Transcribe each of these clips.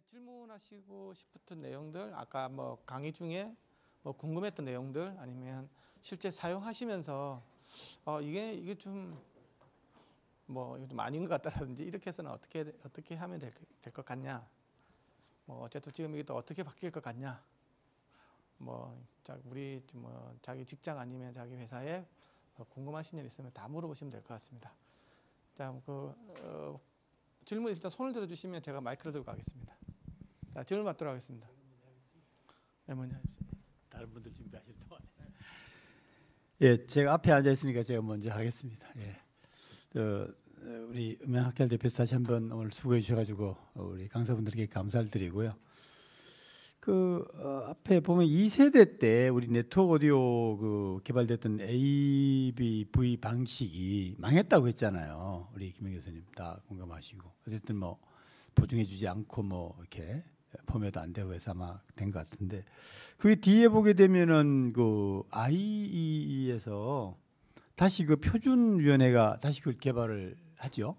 질문하시고 싶었던 내용들, 아까 뭐 강의 중에 뭐 궁금했던 내용들, 아니면 실제 사용하시면서 이게 좀 뭐 이거 좀 아닌 것 같다든지, 이렇게 해서는 어떻게 하면 될 것 같냐, 뭐 어쨌든 지금 이게 또 어떻게 바뀔 것 같냐, 뭐 우리 뭐 자기 직장 아니면 자기 회사에 궁금하신 일 있으면 다 물어보시면 될 것 같습니다. 자, 질문 일단 손을 들어주시면 제가 마이크를 들고 가겠습니다. 자, 질문 받도록 하겠습니다. 네, 먼저 다른 분들 준비하실 동안. 예, 제가 앞에 앉아 있으니까 제가 먼저 하겠습니다. 예, 우리 음향학회할 대표님 다시 한번 오늘 수고해 주셔가지고 우리 강사분들께 감사를 드리고요. 앞에 보면 2세대 때 우리 네트워크 오디오 개발됐던 ABV 방식이 망했다고 했잖아요. 우리 김영 교수님 다 공감하시고, 어쨌든 뭐 보증해주지 않고 뭐 이렇게 펌웨어도 안 되고 해서 아마 된 것 같은데, 그 뒤에 보게 되면은 IEE에서 다시 표준위원회가 다시 그걸 개발을 하죠.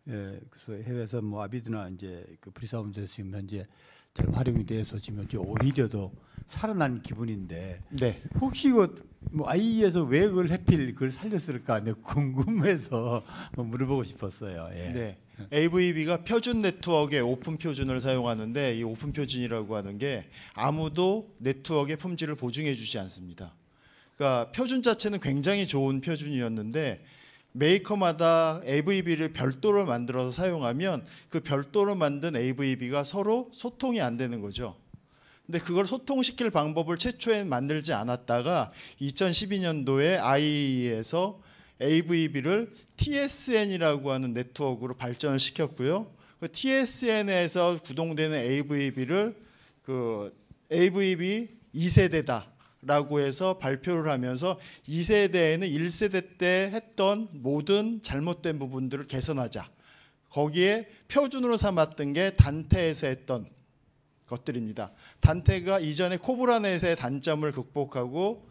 예, 그래서 해외에서 뭐 아비드나 이제 프리사운드에서 지금 현재 잘 활용이 돼서 지금 오히려 더 살아난 기분인데, 네. 혹시 뭐 IE에서 왜 그걸 하필 그걸 살렸을까 궁금해서 물어보고 싶었어요. 예. 네. AVB가 표준 네트워크의 오픈 표준을 사용하는데, 이 오픈 표준이라고 하는 게 아무도 네트워크의 품질을 보증해 주지 않습니다. 그러니까 표준 자체는 굉장히 좋은 표준이었는데, 메이커마다 AVB를 별도로 만들어서 사용하면 그 별도로 만든 AVB가 서로 소통이 안 되는 거죠. 근데 그걸 소통시킬 방법을 최초엔 만들지 않았다가 2012년도에 IEE에서 AVB를 TSN이라고 하는 네트워크로 발전을 시켰고요. 그 TSN에서 구동되는 AVB를 AVB 2세대다라고 해서 발표를 하면서 2세대에는 1세대 때 했던 모든 잘못된 부분들을 개선하자. 거기에 표준으로 삼았던 게 단테에서 했던 것들입니다. 단테가 이전에 코브라넷의 단점을 극복하고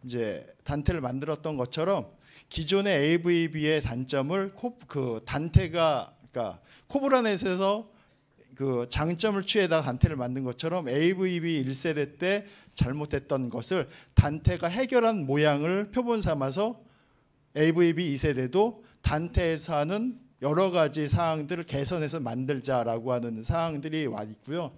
이제 단테를 만들었던 것처럼, 기존의 AVB의 단점을 단테가, 그러니까 코브라넷에서 장점을 취해다가 단테를 만든 것처럼, AVB 1세대 때 잘못했던 것을 단테가 해결한 모양을 표본 삼아서 AVB 2세대도 단테에서 하는 여러 가지 사항들을 개선해서 만들자라고 하는 사항들이 와 있고요.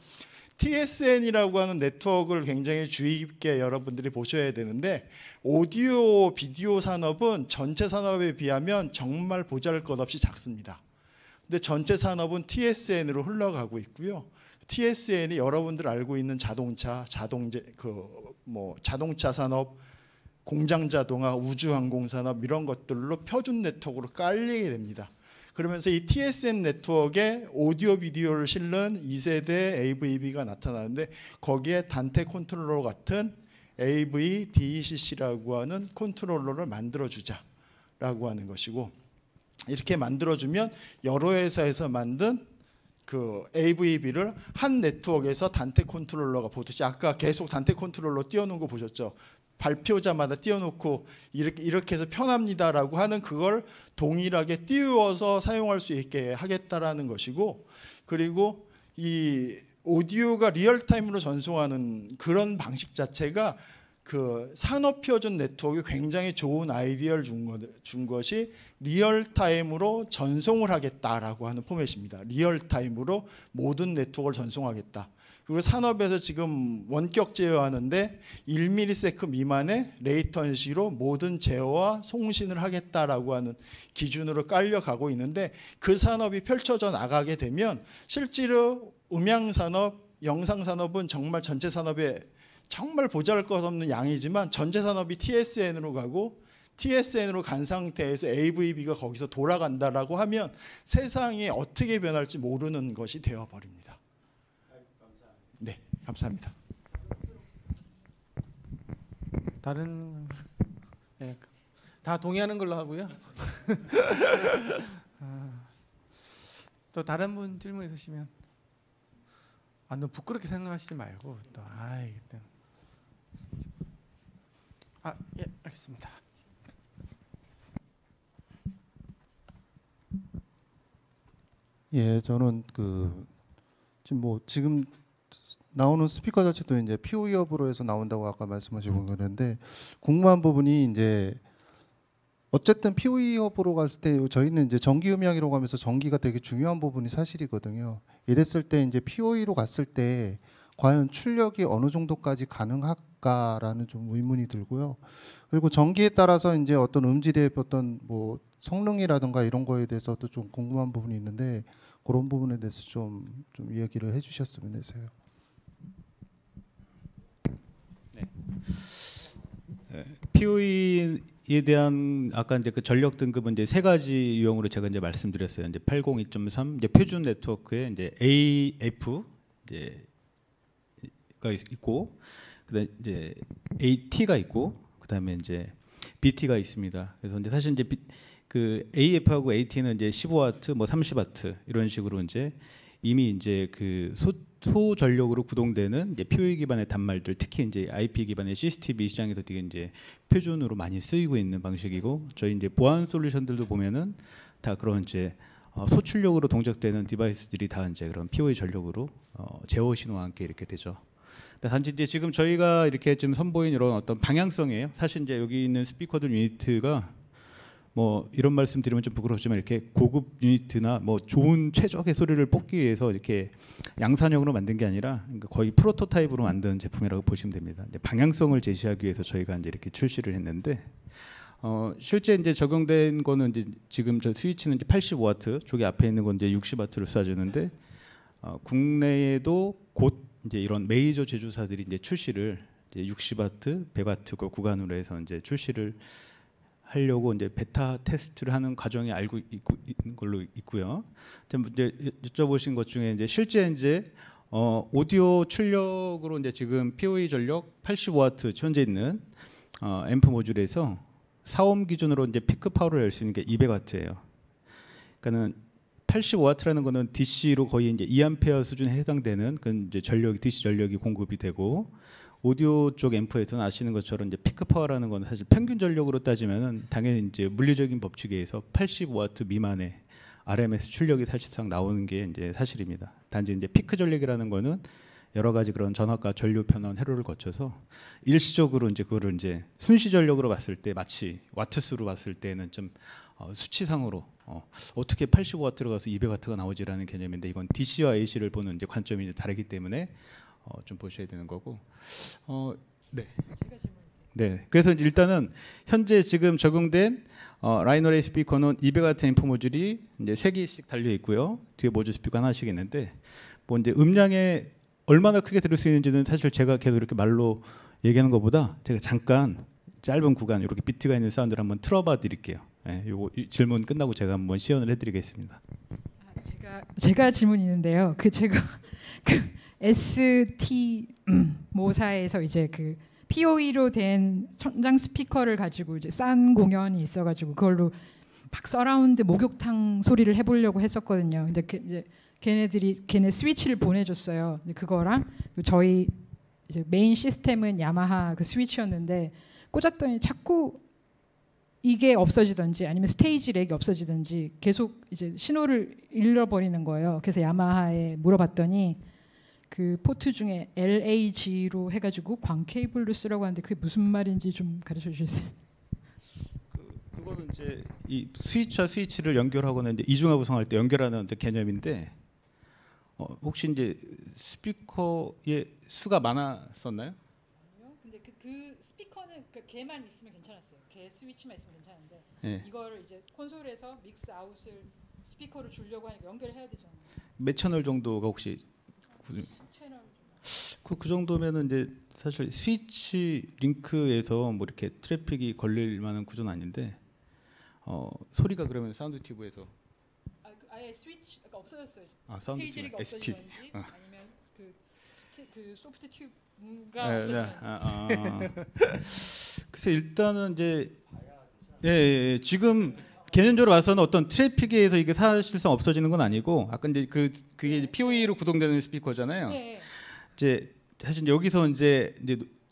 TSN이라고 하는 네트워크를 굉장히 주의 깊게 여러분들이 보셔야 되는데, 오디오 비디오 산업은 전체 산업에 비하면 정말 보잘것없이 작습니다. 근데 전체 산업은 TSN으로 흘러가고 있고요. TSN이 여러분들 알고 있는 자동차 산업, 공장 자동화, 우주항공 산업, 이런 것들로 표준 네트워크로 깔리게 됩니다. 그러면서 이 TSN 네트워크에 오디오 비디오를 실는 2세대 AVB가 나타나는데, 거기에 단테 컨트롤러 같은 AV-DECC라고 하는 컨트롤러를 만들어주자라고 하는 것이고, 이렇게 만들어주면 여러 회사에서 만든 AVB를 한 네트워크에서 단테 컨트롤러가 보듯이, 아까 계속 단테 컨트롤러 띄워놓은 거 보셨죠? 발표자마다 띄워놓고 이렇게 해서 편합니다라고 하는 그걸 동일하게 띄워서 사용할 수 있게 하겠다라는 것이고, 그리고 이 오디오가 리얼타임으로 전송하는 그런 방식 자체가 산업표준 네트워크에 굉장히 좋은 아이디어를 준 것이 리얼타임으로 전송을 하겠다라고 하는 포맷입니다. 리얼타임으로 모든 네트워크를 전송하겠다. 그리고 산업에서 지금 원격 제어하는데 1ms 미만의 레이턴시로 모든 제어와 송신을 하겠다라고 하는 기준으로 깔려가고 있는데, 그 산업이 펼쳐져 나가게 되면 실제로 음향산업, 영상산업은 정말 전체 산업에 정말 보잘것없는 양이지만, 전체 산업이 TSN으로 가고 TSN으로 간 상태에서 AVB가 거기서 돌아간다라고 하면 세상이 어떻게 변할지 모르는 것이 되어버립니다. 네, 감사합니다. 다 동의하는 걸로 하고요. 또 다른 분 질문 있으시면, 너무 부끄럽게 생각하시지 말고 예, 알겠습니다. 예, 저는 지금 나오는 스피커 자체도 이제 POE 허브로 해서 나온다고 아까 말씀하시고 그랬는데 궁금한 부분이 이제 어쨌든 POE 허브로 갔을 때 저희는 이제 전기 음향이라고 하면서 전기가 되게 중요한 부분이 사실이거든요. 이랬을 때 이제 POE로 갔을 때 과연 출력이 어느 정도까지 가능할까라는 좀 의문이 들고요. 그리고 전기에 따라서 이제 어떤 음질의 어떤 뭐 성능이라든가 이런 거에 대해서도 좀 궁금한 부분이 있는데 그런 부분에 대해서 좀 이야기를 해주셨으면 해서요. POE에 대한 아까 이제 그 전력 등급은 이제 세 가지 유형으로 제가 이제 말씀드렸어요. 이제 802.3 이제 표준 네트워크에 이제 AF 이제가 있고, 그다음에 이제 AT가 있고, 그다음에 이제 BT가 있습니다. 그래서 이제 사실 이제 그 AF하고 AT는 이제 15W, 뭐 30W 이런 식으로 이제 이미 이제 그 소전력으로 구동되는 이제 POE 기반의 단말들, 특히 이제 IP 기반의 CCTV 시장에서 되게 이제 표준으로 많이 쓰이고 있는 방식이고, 저희 이제 보안 솔루션들도 보면은 다 그런 이제 소출력으로 동작되는 디바이스들이 다 이제 그런 POE 전력으로 제어 신호와 함께 이렇게 되죠. 단지 이제 지금 저희가 이렇게 좀 선보인 이런 어떤 방향성이에요. 사실 이제 여기 있는 스피커들 유니트가 뭐 이런 말씀 드리면 좀 부끄럽지만 이렇게 고급 유니트나 뭐 좋은 최적의 소리를 뽑기 위해서 이렇게 양산형으로 만든 게 아니라 거의 프로토타입으로 만든 제품이라고 보시면 됩니다. 이제 방향성을 제시하기 위해서 저희가 이제 이렇게 출시를 했는데 실제 이제 적용된 거는 이제 지금 저 스위치는 이제 85W, 저기 앞에 있는 건 이제 60W를 쏴주는데 국내에도 곧 이제 이런 메이저 제조사들이 이제 출시를 이제 60W, 100W 그 구간으로 해서 이제 출시를 하려고 이제 베타 테스트를 하는 과정이 알고 있는 걸로 있고요. 이제 여쭤보신 것 중에 이제 실제 이제 오디오 출력으로 이제 지금 POE 전력 85W 현재 있는 앰프 모듈에서 사옴 기준으로 이제 피크 파워를 낼 수 있는 게 200W예요. 그러니까는 85W라는 거는 DC로 거의 이제 2A 수준에 해당되는 그 이제 전력이 DC 전력이 공급이 되고, 오디오 쪽 앰프에서는 아시는 것처럼 이제 피크 파워라는 건 사실 평균 전력으로 따지면은 당연히 이제 물리적인 법칙에 의해서 85W 미만의 RMS 출력이 사실상 나오는 게 이제 사실입니다. 단지 이제 피크 전력이라는 거는 여러 가지 그런 전압과 전류 편원 회로를 거쳐서 일시적으로 이제 그거를 이제 순시 전력으로 봤을 때 마치 와트수로 봤을 때는 좀 수치상으로 어떻게 85W로 가서 200W가 나오지라는 개념인데, 이건 DC와 AC를 보는 이제 관점이 이제 다르기 때문에 좀 보셔야 되는 거고. 네. 제가 질문했어요. 네. 그래서 일단은 현재 지금 적용된 라이노레이 스피커는 200W 앰프 모듈이 이제 3개씩 달려 있고요. 뒤에 모듈 스피커 하나씩 있는데, 뭐 이제 음량에 얼마나 크게 들을 수 있는지는 사실 제가 계속 이렇게 말로 얘기하는 것보다 제가 잠깐 짧은 구간 이렇게 비트가 있는 사운드를 한번 틀어봐 드릴게요. 네, 요거 질문 끝나고 제가 한번 시연을 해드리겠습니다. 제가 질문이 있는데요. 제가 ST 모사에서 이제 그 POE로 된 천장 스피커를 가지고 이제 싼 공연이 있어가지고 그걸로 막 서라운드 목욕탕 소리를 해보려고 했었거든요. 근데 이제 걔네 스위치를 보내줬어요. 근데 그거랑 저희 이제 메인 시스템은 야마하 그 스위치였는데 꽂았더니 자꾸 이게 없어지든지 아니면 스테이지 렉이 없어지든지 계속 이제 신호를 잃어버리는 거예요. 그래서 야마하에 물어봤더니 그 포트 중에 LAG로 해가지고 광 케이블로 쓰라고 하는데 그게 무슨 말인지 좀 가르쳐 주세요. 그거는 이제 이 스위치와 스위치를 연결하고는 이제 이중화 구성할 때 연결하는 개념인데, 혹시 이제 스피커의 수가 많았었나요? 아니요. 근데 그 스피커는 걔만 있으면 괜찮았어요. 걔 스위치만 있으면 괜찮은데 네. 이거를 이제 콘솔에서 믹스 아웃을 스피커로 주려고 하니까 연결해야 되잖아요. 몇 채널 정도가 혹시 10채널 그 정도면은 이제 사실 스위치 링크에서 뭐 이렇게 트래픽이 걸릴 만한 구조는 아닌데, 소리가 그러면 사운드 튜브에서 아예 스위치가 없어졌어요. 사운드 스테이지 렉이 튜브 ST. 없어지는지 아니면 그 소프트 튜브가 없어지는지. 그래서 일단은 이제 지금 개념적으로 봐서는 어떤 트래픽에 의해서 이게 사실상 없어지는 건 아니고, 아까 이제 그게 POE로 구동되는 스피커잖아요. 네. 이제 사실 여기서 이제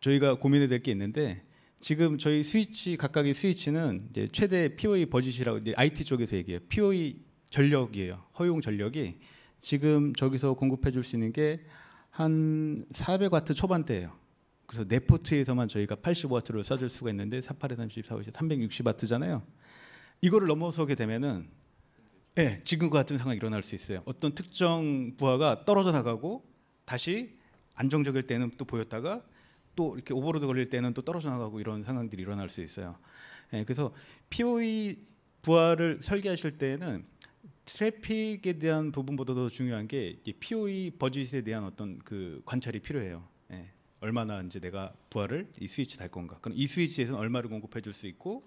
저희가 고민해야 될 게 있는데, 지금 저희 스위치 각각의 스위치는 이제 최대 POE 버짓이라고 이제 IT 쪽에서 얘기해요. POE 전력이에요. 허용 전력이 지금 저기서 공급해 줄 수 있는 게 한 400와트 초반대예요. 그래서 네 포트에서만 저희가 80와트를 쏴줄 수가 있는데 48에 34, 360와트잖아요. 이거를 넘어서게 되면은 지금과 같은 상황이 일어날 수 있어요. 어떤 특정 부하가 떨어져 나가고 다시 안정적일 때는 또 보였다가 또 이렇게 오버로드 걸릴 때는 또 떨어져 나가고 이런 상황들이 일어날 수 있어요. 그래서 POE 부하를 설계하실 때에는 트래픽에 대한 부분보다 더 중요한 게 이 POE 버짓에 대한 어떤 그 관찰이 필요해요. 얼마나 이제 내가 부하를 이 스위치 달 건가. 그럼 이 스위치에서는 얼마를 공급해 줄 수 있고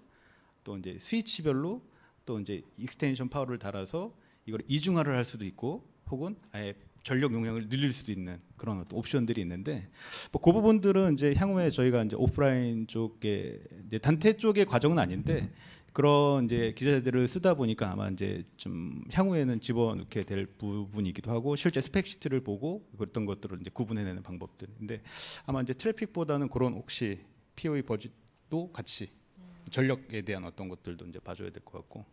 또 이제 스위치별로 또 이제 익스텐션 파워를 달아서 이걸 이중화를 할 수도 있고 혹은 아예 전력 용량을 늘릴 수도 있는 그런 어떤 옵션들이 있는데 뭐 그 부분들은 이제 향후에 저희가 이제 오프라인 쪽에 이제 단태 쪽의 과정은 아닌데 그런 이제 기자재들을 쓰다 보니까 아마 이제 좀 향후에는 집어넣게 될 부분이기도 하고 실제 스펙 시트를 보고 그랬던 것들을 이제 구분해내는 방법들인데 아마 이제 트래픽보다는 그런 혹시 POE 버짓도 같이 전력에 대한 어떤 것들도 이제 봐줘야 될 것 같고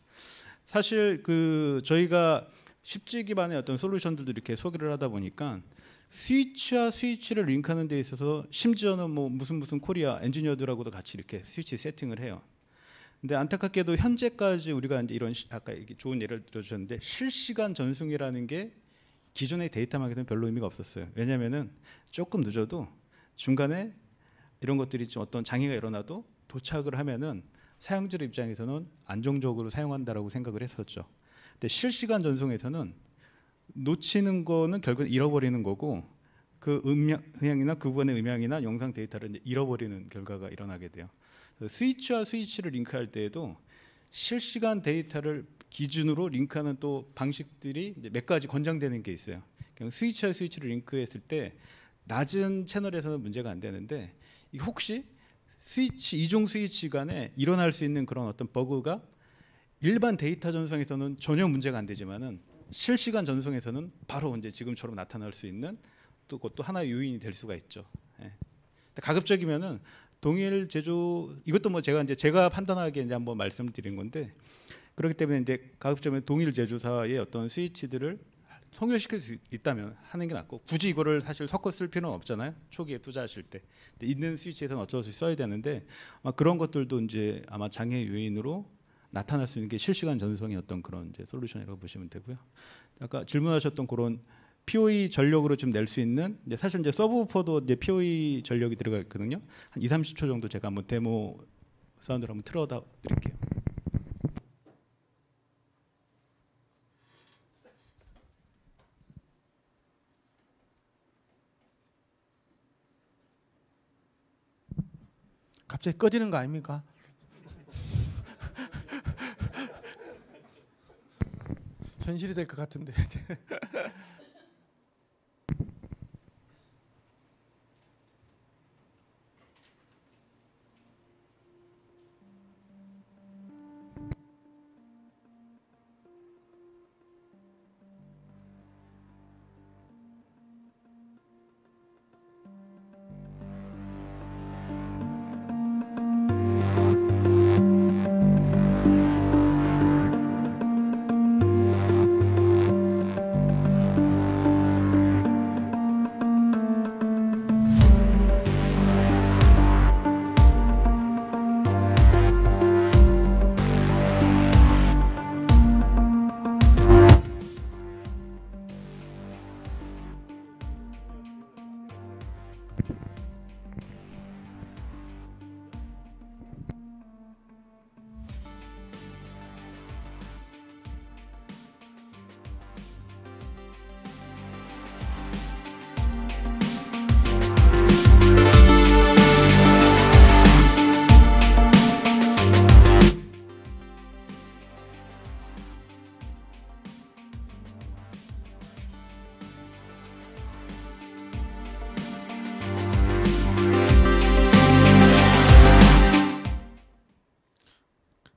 사실 그 저희가 쉽지 기반의 어떤 솔루션들도 이렇게 소개를 하다 보니까 스위치와 스위치를 링크하는 데 있어서 심지어는 뭐 무슨 코리아 엔지니어들하고도 같이 이렇게 스위치 세팅을 해요. 근데 안타깝게도 현재까지 우리가 이제 이런 아까 좋은 예를 들어주셨는데 실시간 전송이라는 게 기존의 데이터 마켓은 별로 의미가 없었어요. 왜냐하면은 조금 늦어도 중간에 이런 것들이 좀 어떤 장애가 일어나도 도착을 하면은 사용者입장에서는 안정적으로 사용한다라고 생각을 했었죠. 근데 실시간 전송에서는 놓치는 거는 결국 잃어버리는 거고 그 음향이나 그 부분의 음향이나 영상 데이터를 이제 잃어버리는 결과가 일어나게 돼요. 스위치와 스위치를 링크할 때에도 실시간 데이터를 기준으로 링크하는 또 방식들이 이제 몇 가지 권장되는 게 있어요. 스위치와 스위치를 링크했을 때 낮은 채널에서는 문제가 안 되는데 이게 혹시 스위치 이종 스위치 간에 일어날 수 있는 그런 어떤 버그가 일반 데이터 전송에서는 전혀 문제가 안 되지만은 실시간 전송에서는 바로 이제 지금처럼 나타날 수 있는 또 그것도 하나의 요인이 될 수가 있죠. 가급적이면은 동일 제조 이것도 뭐 제가 판단하기에 이제 한번 말씀드린 건데 그렇기 때문에 이제 가급적이면 동일 제조사의 어떤 스위치들을 통일시킬 수 있다면 하는 게 낫고 굳이 이거를 사실 섞어 쓸 필요는 없잖아요. 초기에 투자하실 때 근데 있는 스위치에서는 어쩔 수 없이 써야 되는데 그런 것들도 이제 아마 장애 요인으로 나타날 수 있는 게 실시간 전송의 어떤 그런 이제 솔루션이라고 보시면 되고요. 아까 질문하셨던 그런 POE 전력으로 좀 낼 수 있는 이제 사실 이제 서브우퍼도 이제 POE 전력이 들어가 있거든요. 한 2~30초 정도 제가 한번 데모 사운드를 한번 틀어다 드릴게요. 갑자기 꺼지는 거 아닙니까? 현실이 될 것 같은데.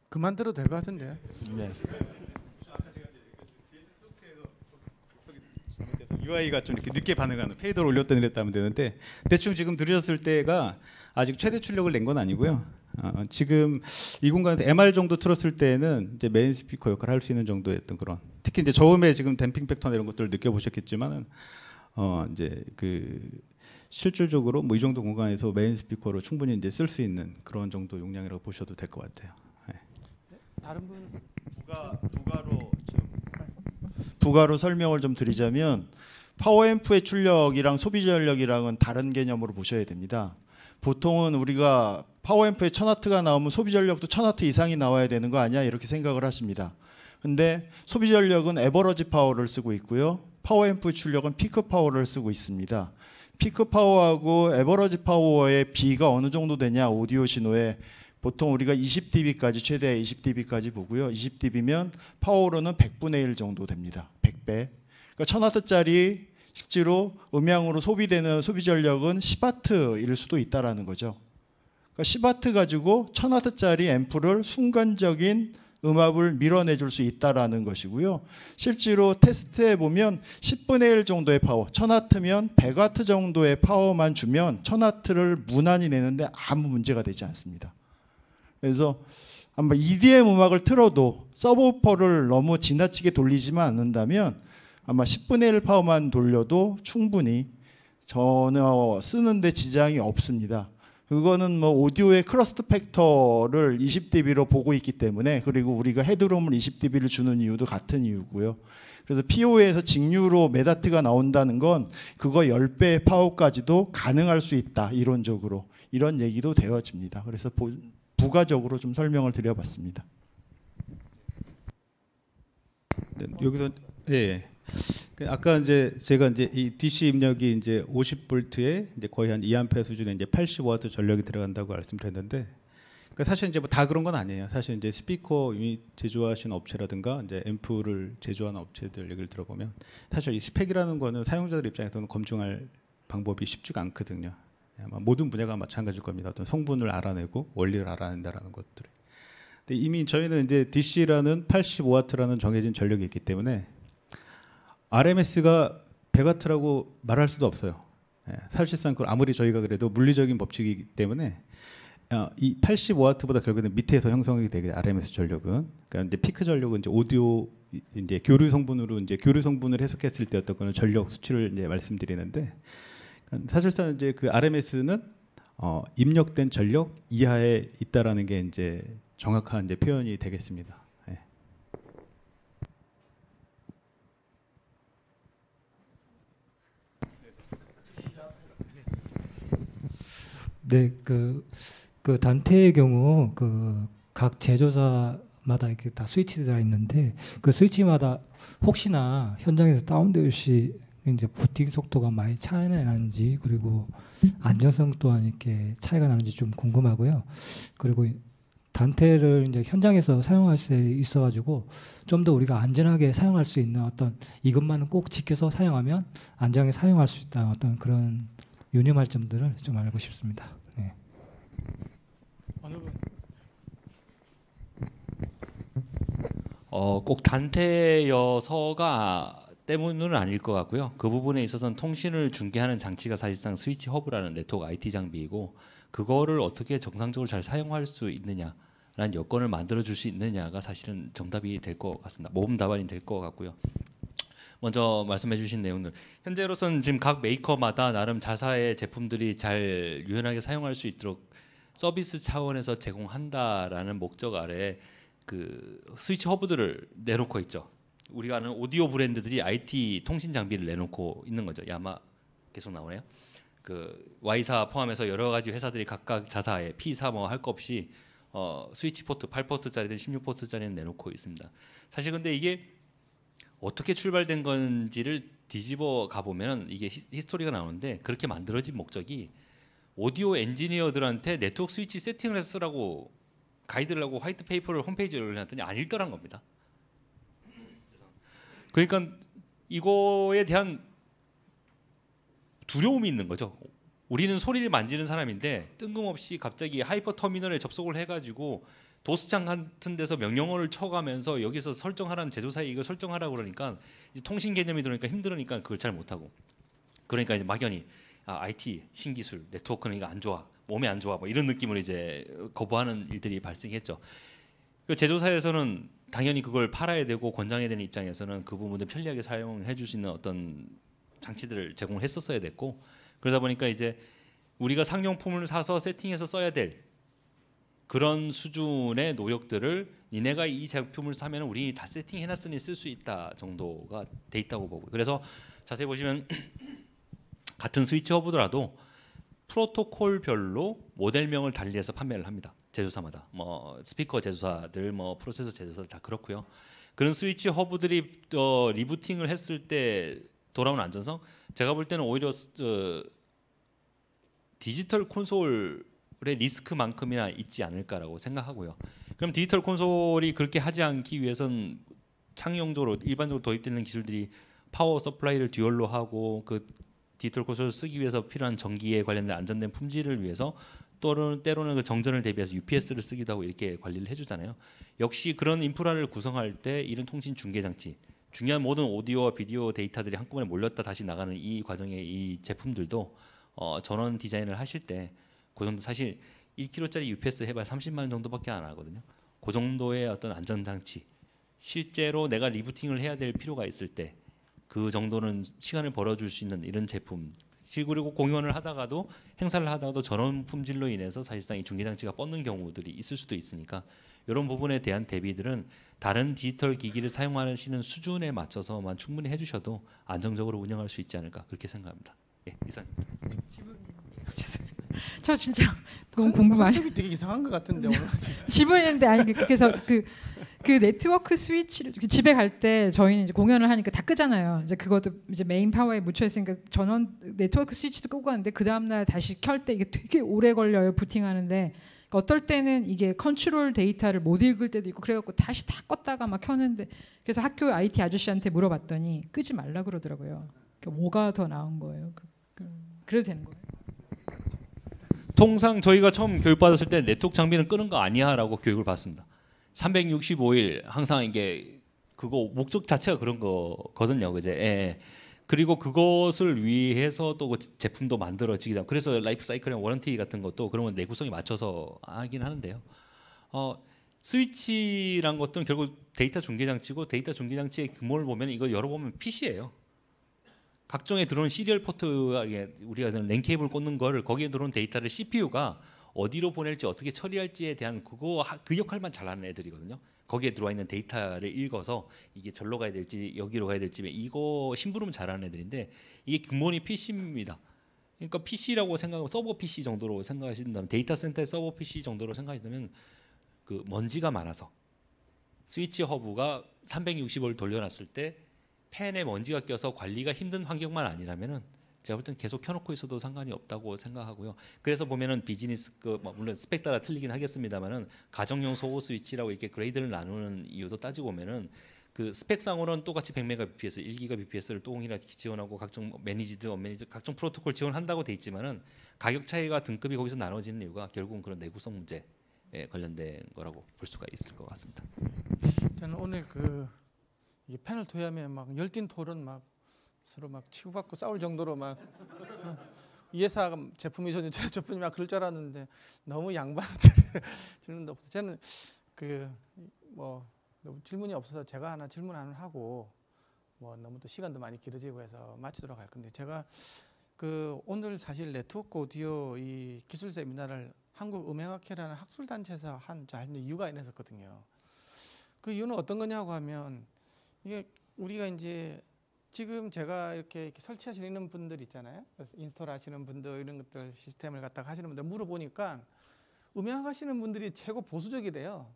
그만 들어도 될 것 같은데. 네. UI가 좀 이렇게 늦게 반응하는 페이더를 올렸다 내렸다 하면 되는데 대충 지금 들으셨을 때가 아직 최대 출력을 낸 건 아니고요. 지금 이 공간에서 MR 정도 틀었을 때는 이제 메인 스피커 역할을 할 수 있는 정도의 어떤 그런, 특히 이제 저음에 지금 댐핑 팩터나 이런 것들을 느껴보셨겠지만은 이제 그 실질적으로 뭐 이 정도 공간에서 메인 스피커로 충분히 이제 쓸 수 있는 그런 정도 용량이라고 보셔도 될 것 같아요. 네. 다른 분 부가로 설명을 좀 드리자면 파워앰프의 출력이랑 소비 전력이랑은 다른 개념으로 보셔야 됩니다. 보통은 우리가 파워앰프에 1000W가 나오면 소비 전력도 1000W 이상이 나와야 되는 거 아니야? 이렇게 생각을 하십니다. 근데 소비 전력은 에버러지 파워를 쓰고 있고요. 파워앰프의 출력은 피크 파워를 쓰고 있습니다. 피크 파워하고 에버러지 파워의 비가 어느 정도 되냐? 오디오 신호에 보통 우리가 20dB까지 최대 20dB까지 보고요. 20dB면 파워로는 100분의 1 정도 됩니다. 100배. 그러니까 1000W짜리 실제로 음향으로 소비되는 소비 전력은 10W일 수도 있다라는 거죠. 그러니까 10W 가지고 1000W짜리 앰프를 순간적인 음압을 밀어내줄 수 있다라는 것이고요. 실제로 테스트해 보면 10분의 1 정도의 파워, 1000W면 100W 정도의 파워만 주면 1000W를 무난히 내는데 아무 문제가 되지 않습니다. 그래서 한번 EDM 음악을 틀어도 서브우퍼를 너무 지나치게 돌리지만 않는다면 아마 10분의 1 파워만 돌려도 충분히 전혀 쓰는데 지장이 없습니다. 그거는 뭐 오디오의 크러스트 팩터를 20dB로 보고 있기 때문에, 그리고 우리가 헤드룸을 20dB를 주는 이유도 같은 이유고요. 그래서 PO에서 직류로 메다트가 나온다는 건 그거 10배의 파워까지도 가능할 수 있다, 이론적으로. 이런 얘기도 되어집니다. 그래서 부가적으로 좀 설명을 드려봤습니다. 네, 여기서 예. 아까 이제 제가 이제 이 DC 입력이 이제 50V에 이제 거의 한 2A 수준의 이제 80W 전력이 들어간다고 말씀드렸는데, 그러니까 사실 이제 뭐 다 그런 건 아니에요. 사실 이제 스피커 이미 제조하시는 업체라든가 이제 앰프를 제조하는 업체들 얘기를 들어보면 사실 이 스펙이라는 거는 사용자들 입장에서는 검증할 방법이 쉽지가 않거든요. 아마 모든 분야가 마찬가지일 겁니다. 어떤 성분을 알아내고 원리를 알아낸다라는 것들. 근데 이미 저희는 이제 DC라는 85W라는 정해진 전력이 있기 때문에 RMS가 100W라고 말할 수도 없어요. 사실상 그걸 아무리 저희가 그래도 물리적인 법칙이기 때문에 이 85W보다 결국에는 밑에서 형성이 되게 RMS 전력은, 그러니까 이제 피크 전력은 이제 오디오 이제 교류 성분으로 이제 교류 성분을 해석했을 때 어떤 거는 전력 수치를 이제 말씀드리는데, 그러니까 사실상 이제 그 RMS는 입력된 전력 이하에 있다라는 게 이제 정확한 이제 표현이 되겠습니다. 네, 그 단테의 경우 그 각 제조사마다 이렇게 다 스위치가 있는데 그 스위치마다 혹시나 현장에서 다운될 시 이제 부팅 속도가 많이 차이가 나는지, 그리고 안정성 또한 이렇게 차이가 나는지 좀 궁금하고요. 그리고 단테를 이제 현장에서 사용할 수 있어가지고 좀 더 우리가 안전하게 사용할 수 있는 어떤 이것만은 꼭 지켜서 사용하면 안전하게 사용할 수 있다는 어떤 그런 유념할 점들을 좀 알고 싶습니다. 네. 어느 분? 꼭 단테여서가 때문은 아닐 것 같고요. 그 부분에 있어서는 통신을 중개하는 장치가 사실상 스위치 허브라는 네트워크 IT 장비이고, 그거를 어떻게 정상적으로 잘 사용할 수 있느냐라는 여건을 만들어 줄 수 있느냐가 사실은 정답이 될 것 같습니다. 모범 답안이 될 것 같고요. 먼저 말씀해 주신 내용들, 현재로서는 지금 각 메이커마다 나름 자사의 제품들이 잘 유연하게 사용할 수 있도록 서비스 차원에서 제공한다라는 목적 아래 그 스위치 허브들을 내놓고 있죠. 우리가 아는 오디오 브랜드들이 IT 통신 장비를 내놓고 있는 거죠. 야마 계속 나오네요. 그 Y사 포함해서 여러 가지 회사들이 각각 자사에 P사 뭐 할 거 없이 스위치 포트 8포트짜리든 16포트짜리는 내놓고 있습니다. 사실 근데 이게 어떻게 출발된 건지를 뒤집어 가보면 이게 히스토리가 나오는데, 그렇게 만들어진 목적이 오디오 엔지니어들한테 네트워크 스위치 세팅을 해서 쓰라고 가이드를 하고 화이트 페이퍼를 홈페이지에 올려놨더니 안 읽더란 겁니다. 그러니까 이거에 대한 두려움이 있는 거죠. 우리는 소리를 만지는 사람인데 뜬금없이 갑자기 하이퍼 터미널에 접속을 해가지고 도스창 같은 데서 명령어를 쳐가면서 여기서 설정하라는 제조사에 이거 설정하라고 그러니까 이제 통신 개념이 들어오니까 힘들으니까 그걸 잘 못하고, 그러니까 이제 막연히 IT 신기술 네트워크는 이거 안 좋아, 몸에 안 좋아, 뭐 이런 느낌으로 이제 거부하는 일들이 발생했죠. 그 제조사에서는 당연히 그걸 팔아야 되고 권장해야 되는 입장에서는 그 부분을 편리하게 사용해 줄 수 있는 어떤 장치들을 제공했었어야 됐고, 그러다 보니까 이제 우리가 상용품을 사서 세팅해서 써야 될 그런 수준의 노력들을 니네가 이 제품을 사면 우리 다 세팅해놨으니 쓸 수 있다 정도가 돼 있다고 보고, 그래서 자세히 보시면 같은 스위치 허브더라도 프로토콜별로 모델명을 달리해서 판매를 합니다. 제조사마다 뭐 스피커 제조사들, 뭐 프로세서 제조사들 다 그렇고요. 그런 스위치 허브들이 리부팅을 했을 때 돌아오는 안전성, 제가 볼 때는 오히려 디지털 콘솔의 리스크만큼이나 있지 않을까라고 생각하고요. 그럼 디지털 콘솔이 그렇게 하지 않기 위해선 상용적으로 일반적으로 도입되는 기술들이 파워 서플라이를 듀얼로 하고 그 디지털 콘솔을 쓰기 위해서 필요한 전기에 관련된 안전된 품질을 위해서 때로는 그 정전을 대비해서 UPS를 쓰기도 하고 이렇게 관리를 해주잖아요. 역시 그런 인프라를 구성할 때 이런 통신 중계 장치, 중요한 모든 오디오와 비디오 데이터들이 한꺼번에 몰렸다 다시 나가는 이 과정의 이 제품들도 전원 디자인을 하실 때 그 정도, 사실 1kg짜리 UPS 해봐야 30만 원 정도밖에 안 하거든요. 그 정도의 어떤 안전 장치, 실제로 내가 리부팅을 해야 될 필요가 있을 때 그 정도는 시간을 벌어줄 수 있는 이런 제품, 그리고 공연을 하다가도 행사를 하다가도 전원 품질로 인해서 사실상 이 중계 장치가 뻗는 경우들이 있을 수도 있으니까 이런 부분에 대한 대비들은 다른 디지털 기기를 사용하시는 수준에 맞춰서만 충분히 해주셔도 안정적으로 운영할 수 있지 않을까 그렇게 생각합니다. 예, 이상. 저 진짜 너무 궁금하네요. 컨셉이 되게 이상한 것 같은데 오늘. 집은인데 아니 그래서 그 네트워크 스위치를 집에 갈 때 저희는 이제 공연을 하니까 다 끄잖아요. 이제 그것도 이제 메인 파워에 묻혀 있으니까 전원 네트워크 스위치도 끄고 가는데 그 다음 날 다시 켤 때 이게 되게 오래 걸려요. 부팅하는데 어떨 때는 이게 컨트롤 데이터를 못 읽을 때도 있고 그래갖고 다시 다 껐다가 막 켰는데, 그래서 학교 IT 아저씨한테 물어봤더니 끄지 말라 그러더라고요. 그러니까 뭐가 더 나은 거예요? 그래도 되는 거예요? 통상 저희가 처음 교육받았을 때 네트워크 장비는 끄는 거 아니야라고 교육을 받습니다. 365일 항상 이게 그거 목적 자체가 그런 거거든요, 그제. 예. 그리고 그것을 위해서 또 그 제품도 만들어지기도 하고, 그래서 라이프 사이클이나 워런티 같은 것도 그런 건 내구성에 맞춰서 하긴 하는데요. 스위치란 것들은 결국 데이터 중계 장치고, 데이터 중계 장치의 규모를 보면 이거 열어보면 PC예요. 각종에 들어온 시리얼 포트에 우리가 랜 케이블 꽂는 거를 거기에 들어온 데이터를 CPU가 어디로 보낼지 어떻게 처리할지에 대한 그 역할만 잘하는 애들이거든요. 거기에 들어와 있는 데이터를 읽어서 이게 절로 가야 될지 여기로 가야 될지 이거 심부름 잘하는 애들인데, 이게 근본이 PC입니다. 그러니까 PC라고 생각하면 서버 PC 정도로 생각하신다면, 데이터 센터의 서버 PC 정도로 생각하신다면 그 먼지가 많아서 스위치 허브가 360을 돌려놨을 때 팬에 먼지가 껴서 관리가 힘든 환경만 아니라면은 제가 볼 때는 계속 켜놓고 있어도 상관이 없다고 생각하고요. 그래서 보면은 비즈니스 물론 스펙 따라 틀리긴 하겠습니다만은 가정용 소호 스위치라고 이렇게 그레이드를 나누는 이유도 따지고 보면은 그 스펙상으로는 똑같이 100Mbps, 1GBps를 동일하게 지원하고 각종 매니지드, 언매니지드 각종 프로토콜 지원한다고 돼 있지만은 가격 차이가 등급이 거기서 나눠지는 이유가 결국은 그런 내구성 문제에 관련된 거라고 볼 수가 있을 것 같습니다. 저는 오늘 이게 패널 토의하면 막 열띤 토론 막 서로 막 치고받고 싸울 정도로 막 이 회사 제품이 좋니 저 제품이 막 그럴 줄 알았는데 너무 양반 질문도 없어서 저는 뭐 너무 질문이 없어서 제가 하나 질문 하나 하고 뭐 너무 또 시간도 많이 길어지고 해서 마치도록 할 건데, 제가 오늘 사실 네트워크 오디오 이 기술 세미나를 한국음향학회라는 학술 단체에서 하는 이유가 있었거든요. 그 이유는 어떤 거냐고 하면, 이게 우리가 이제 지금 제가 이렇게 설치하시는 분들 있잖아요. 그래서 인스톨 하시는 분들, 이런 것들 시스템을 갖다가 하시는 분들 물어보니까 음향 하시는 분들이 최고 보수적이래요.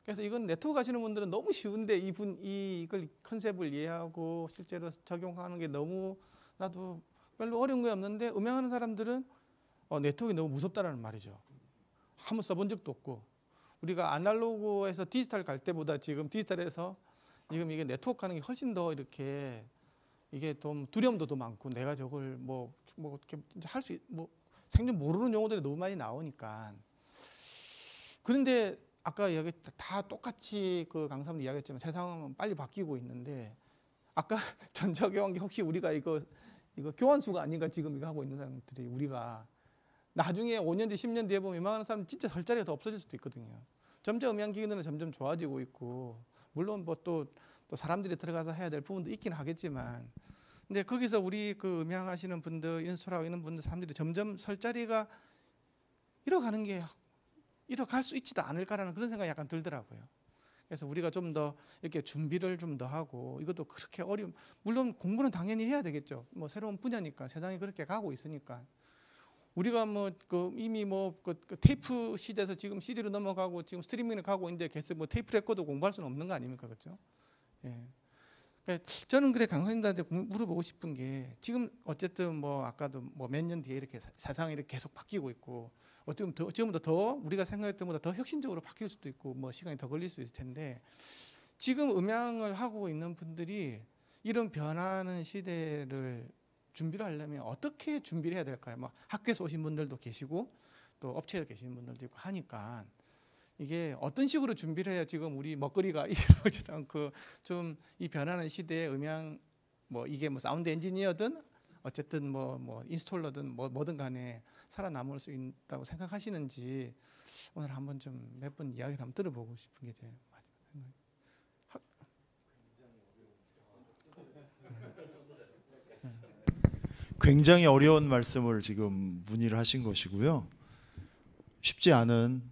그래서 이건 네트워크 하시는 분들은 너무 쉬운데 이걸 컨셉을 이해하고 실제로 적용하는 게 너무 나도 별로 어려운 게 없는데, 음향하는 사람들은 네트워크가 너무 무섭다라는 말이죠. 한번 써본 적도 없고, 우리가 아날로그에서 디지털 갈 때보다 지금 디지털에서 지금 이게 네트워크 하는 게 훨씬 더 이렇게 이게 좀 두려움도 더 많고, 내가 저걸 뭐 이렇게 할 수 생전 모르는 용어들이 너무 많이 나오니까. 그런데 아까 여기 다 똑같이 그 강사분 이야기했지만 세상은 빨리 바뀌고 있는데, 아까 전 적용한 게 혹시 우리가 이거 이거 교환수가 아닌가 지금 이거 하고 있는 사람들이 우리가 나중에 5년 뒤 10년 뒤에 보면 음악하는 사람 진짜 설 자리가 더 없어질 수도 있거든요. 점점 음향 기기들은 점점 좋아지고 있고 물론 뭐 또 사람들이 들어가서 해야 될 부분도 있긴 하겠지만 근데 거기서 우리 그 음향하시는 분들 인수하고 있는 분들 사람들이 점점 설 자리가 잃어가는 게 잃어갈 수 있지도 않을까라는 그런 생각이 약간 들더라고요. 그래서 우리가 좀 더 이렇게 준비를 좀 더 하고 이것도 그렇게 물론 공부는 당연히 해야 되겠죠. 뭐 새로운 분야니까 세상이 그렇게 가고 있으니까 우리가 뭐 그 이미 그 테이프 시대에서 지금 CD로 넘어가고 지금 스트리밍을 가고 있는데 계속 뭐 테이프 레코드 공부할 수는 없는 거 아닙니까, 그렇죠? 예. 그러니까 저는 그래 강사님들한테 물어보고 싶은 게 지금 어쨌든 뭐 아까도 뭐 몇 년 뒤에 이렇게 세상이 이렇게 계속 바뀌고 있고 어떻게 보면 지금보다 더 우리가 생각했던 것보다 더 혁신적으로 바뀔 수도 있고 뭐 시간이 더 걸릴 수 있을 텐데 지금 음향을 하고 있는 분들이 이런 변하는 시대를 준비를 하려면 어떻게 준비를 해야 될까요? 뭐 학교에서 오신 분들도 계시고 또 업체에 계시는 분들도 있고 하니까 이게 어떤 식으로 준비를 해야 지금 우리 먹거리가 이루어지지 않고 좀 이 변하는 시대에 음향 뭐 이게 뭐 사운드 엔지니어든 어쨌든 뭐 인스톨러든 뭐든 간에 살아남을 수 있다고 생각하시는지 오늘 한번 좀 몇 분 이야기를 한번 들어보고 싶은 게 제 마지막 굉장히 어려운 말씀을 지금 문의를 하신 것이고요. 쉽지 않은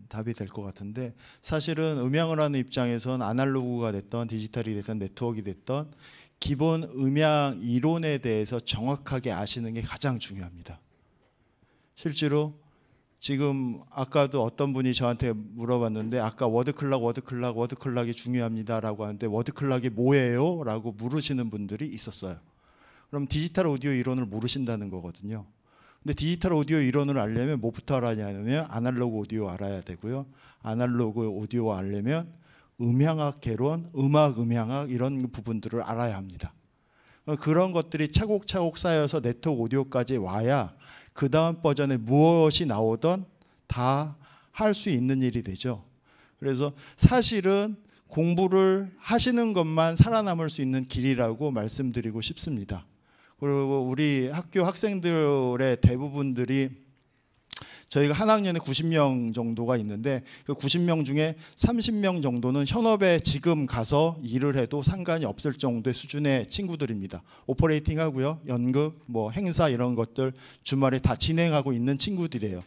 답이 될 것 같은데 사실은 음향을 하는 입장에선 아날로그가 됐던 디지털이 됐던 네트워크가 됐던 기본 음향 이론에 대해서 정확하게 아시는 게 가장 중요합니다. 실제로 지금 아까도 어떤 분이 저한테 물어봤는데 아까 워드클락이 중요합니다라고 하는데 워드클락이 뭐예요? 라고 물으시는 분들이 있었어요. 그럼 디지털 오디오 이론을 모르신다는 거거든요. 근데 디지털 오디오 이론을 알려면 뭐부터 알아야 하냐면 아날로그 오디오 알아야 되고요. 아날로그 오디오 알려면 음향학 개론, 음향학 이런 부분들을 알아야 합니다. 그런 것들이 차곡차곡 쌓여서 네트워크 오디오까지 와야 그 다음 버전에 무엇이 나오던 다 할 수 있는 일이 되죠. 그래서 사실은 공부를 하시는 것만 살아남을 수 있는 길이라고 말씀드리고 싶습니다. 그리고 우리 학교 학생들의 대부분들이 저희가 한 학년에 90명 정도가 있는데 그 90명 중에 30명 정도는 현업에 지금 가서 일을 해도 상관이 없을 정도의 수준의 친구들입니다. 오퍼레이팅 하고요. 연극, 뭐 행사 이런 것들 주말에 다 진행하고 있는 친구들이에요.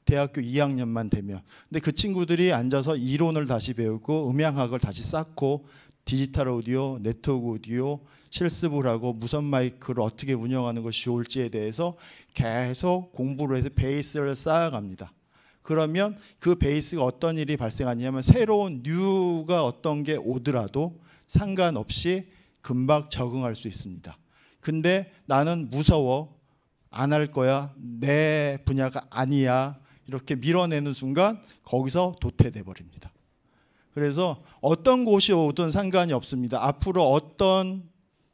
대학교 2학년만 되면. 근데 그 친구들이 앉아서 이론을 다시 배우고 음향학을 다시 쌓고 디지털 오디오, 네트워크 오디오, 실습을 하고 무선 마이크를 어떻게 운영하는 것이 좋을지에 대해서 계속 공부를 해서 베이스를 쌓아갑니다. 그러면 그 베이스가 어떤 일이 발생하냐면 새로운 뉴가 어떤 게 오더라도 상관없이 금방 적응할 수 있습니다. 근데 나는 무서워, 안 할 거야, 내 분야가 아니야 이렇게 밀어내는 순간 거기서 도태돼 버립니다. 그래서 어떤 곳이 오든 상관이 없습니다. 앞으로 어떤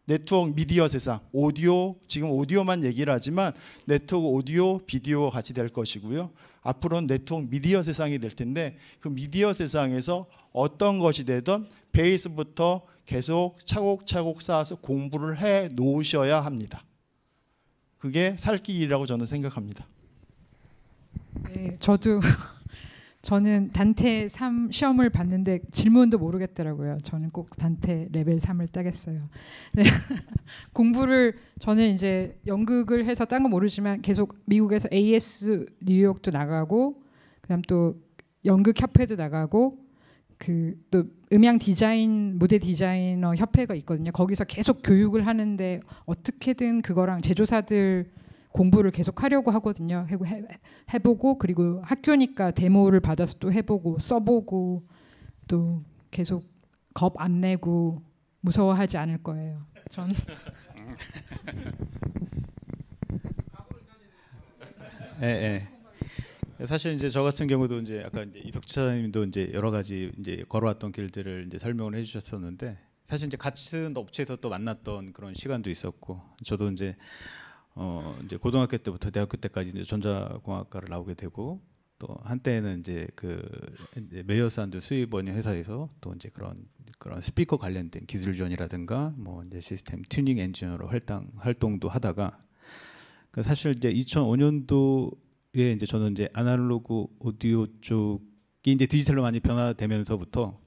네트워크 미디어 세상, 오디오, 지금 오디오만 얘기를 하지만 네트워크 오디오, 비디오가 같이 될 것이고요. 앞으로는 네트워크 미디어 세상이 될 텐데 그 미디어 세상에서 어떤 것이 되든 베이스부터 계속 차곡차곡 쌓아서 공부를 해 놓으셔야 합니다. 그게 살 길이라고 저는 생각합니다. 네, 저는 단테 3 시험을 봤는데 질문도 모르겠더라고요. 저는 꼭 단테 레벨 3을 따겠어요. 네. 공부를 저는 이제 연극을 해서 딴 건 모르지만 계속 미국에서 AS 뉴욕도 나가고 그다음 또 연극 협회도 나가고 그 또 음향 디자인 무대 디자이너 협회가 있거든요. 거기서 계속 교육을 하는데 어떻게든 그거랑 제조사들 공부를 계속 하려고 하거든요. 해보고 그리고 학교니까 데모를 받아서 또 해보고 써보고 또 계속 겁 안 내고 무서워하지 않을 거예요. 전 예. 사실 이제 저 같은 경우도 이제 아까 이제 이석 지사님도 이제 여러 가지 이제 걸어왔던 길들을 이제 설명을 해주셨었는데 사실 이제 같은 업체에서 또 만났던 그런 시간도 있었고 저도 이제 고등학교 때부터 대학교 때까지 이제 전자공학과를 나오게 되고 또 한때는 이제 그 이제 메이어 사운드 수입원의 회사에서 또 이제 그런 스피커 관련된 기술 지원이라든가 뭐 이제 시스템 튜닝 엔지니어로 활동도 하다가 그 사실 이제 2005년도에 이제 저는 이제 아날로그 오디오 쪽이 이제 디지털로 많이 변화되면서부터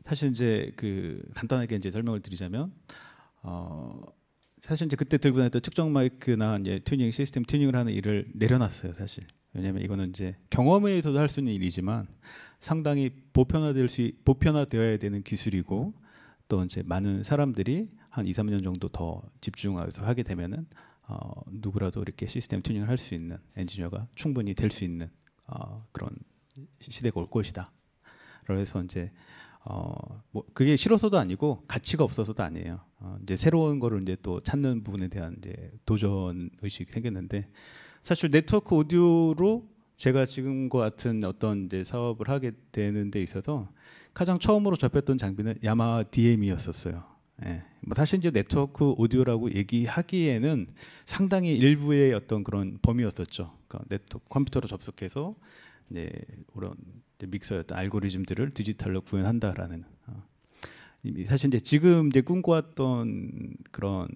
사실 이제 그 간단하게 이제 설명을 드리자면 사실 이제 그때 들고 다녔던 측정 마이크나 이제 튜닝 시스템 튜닝을 하는 일을 내려놨어요, 사실. 왜냐하면 이거는 이제 경험에 의해서도 할 수 있는 일이지만 상당히 보편화되어야 되는 기술이고 또 이제 많은 사람들이 한 2, 3년 정도 더 집중해서 하게 되면은 누구라도 이렇게 시스템 튜닝을 할 수 있는 엔지니어가 충분히 될 수 있는 그런 시대가 올 것이다. 그래서 이제 뭐 그게 싫어서도 아니고 가치가 없어서도 아니에요. 이제 새로운 거를 이제 또 찾는 부분에 대한 이제 도전 의식이 생겼는데 사실 네트워크 오디오로 제가 지금과 같은 어떤 이제 사업을 하게 되는 데 있어서 가장 처음으로 접했던 장비는 야마하 DM이었었어요. 예. 뭐 사실 이제 네트워크 오디오라고 얘기하기에는 상당히 일부의 어떤 그런 범위였었죠. 그러니까 네트워크 컴퓨터로 접속해서 이제 그런 믹서의 어떤 알고리즘들을 디지털로 구현한다라는 사실 이제 지금 이제 꿈꿔왔던 그런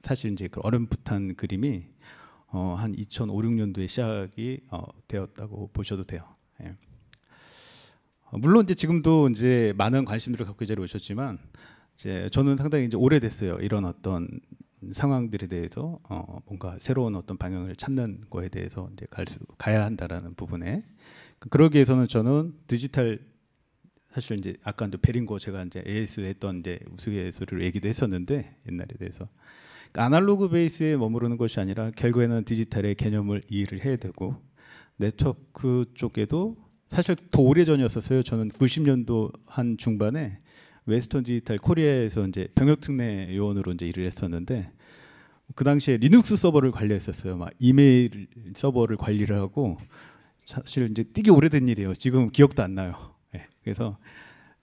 사실 이제 그 어렴풋한 그림이 한 2005, 6년도에 시작이 되었다고 보셔도 돼요. 예. 물론 이제 지금도 이제 많은 관심들을 갖고 이 자리에 오셨지만 이제 저는 상당히 이제 오래됐어요. 이런 어떤 상황들에 대해서 뭔가 새로운 어떤 방향을 찾는 거에 대해서 이제 가야 한다라는 부분에 그러기 위해서는 저는 디지털 사실 이제 아까 이제 베링거 제가 이제 AS 했던 이제 우스갯소리로 얘기도 했었는데 옛날에 대해서 아날로그 베이스에 머무르는 것이 아니라 결국에는 디지털의 개념을 이해를 해야 되고 네트워크 쪽에도 사실 더 오래 전이었었어요. 저는 90년도 한 중반에 웨스턴 디지털 코리아에서 이제 병역 특례 요원으로 이제 일을 했었는데 그 당시에 리눅스 서버를 관리했었어요. 막 이메일 서버를 관리를 하고 사실 이제 되게 오래된 일이에요. 지금 기억도 안 나요. 네. 그래서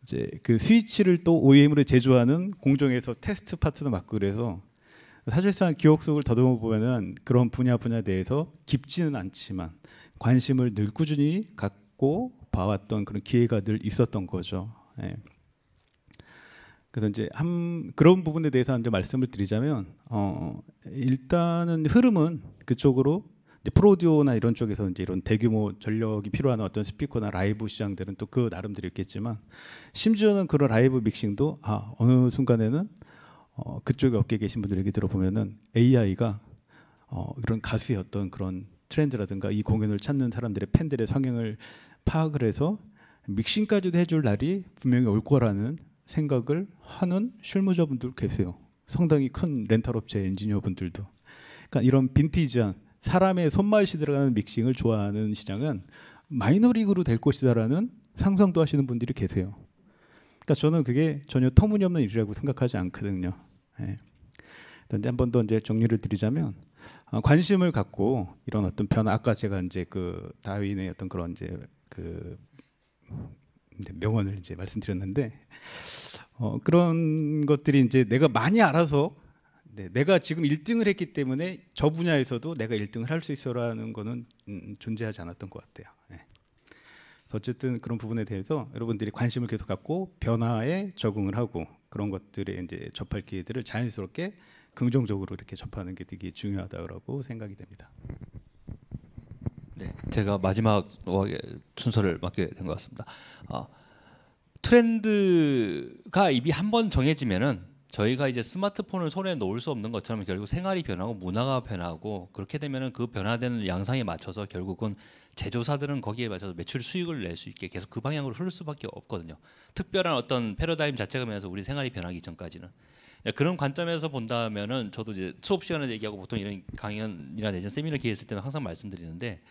이제 그 스위치를 또 OEM으로 제조하는 공정에서 테스트 파트도 맡고 그래서 사실상 기억 속을 더듬어 보면은 그런 분야에 대해서 깊지는 않지만 관심을 늘 꾸준히 갖고 봐왔던 그런 기회가 늘 있었던 거죠. 예. 그래서 이제 그런 부분에 대해서 이제 말씀을 드리자면 일단은 흐름은 그쪽으로 이제 프로디오나 이런 쪽에서 이제 이런 대규모 전력이 필요한 어떤 스피커나 라이브 시장들은 또 그 나름대로 있겠지만 심지어는 그런 라이브 믹싱도 어느 순간에는 그쪽에 업계에 계신 분들 얘기 들어보면은 AI가 이런 가수의 어떤 그런 트렌드라든가 이 공연을 찾는 사람들의 팬들의 성향을 파악을 해서 믹싱까지도 해줄 날이 분명히 올 거라는 생각을 하는 실무자분들 계세요. 상당히 큰 렌탈업체 엔지니어분들도. 그러니까 이런 빈티지한 사람의 손맛이 들어가는 믹싱을 좋아하는 시장은 마이너리그로 될 것이다라는 상상도 하시는 분들이 계세요. 그러니까 저는 그게 전혀 터무니없는 일이라고 생각하지 않거든요. 예. 그런데 한 번 더 이제 정리를 드리자면 관심을 갖고 이런 어떤 변화, 아까 제가 이제 그 다윈의 어떤 그런 이제 그 명언을 이제 말씀드렸는데 그런 것들이 이제 내가 많이 알아서 내가 지금 1등을 했기 때문에 저 분야에서도 내가 1등을 할 수 있어라는 거는 존재하지 않았던 것 같아요. 예. 어쨌든 그런 부분에 대해서 여러분들이 관심을 계속 갖고 변화에 적응을 하고 그런 것들에 이제 접할 기회들을 자연스럽게 긍정적으로 이렇게 접하는 게 되게 중요하다고 생각이 됩니다. 네, 제가 마지막 순서를 맡게 된 것 같습니다. 트렌드가 이미 한번 정해지면은 저희가 이제 스마트폰을 손에 놓을 수 없는 것처럼 결국 생활이 변하고 문화가 변하고 그렇게 되면은 그 변화되는 양상에 맞춰서 결국은 제조사들은 거기에 맞춰서 매출 수익을 낼 수 있게 계속 그 방향으로 흐를 수밖에 없거든요. 특별한 어떤 패러다임 자체가 면에서 우리 생활이 변하기 전까지는 그런 관점에서 본다면은 저도 이제 수업 시간에 얘기하고 보통 이런 강연이나 내지는 세미나 기회했을 때는 항상 말씀드리는데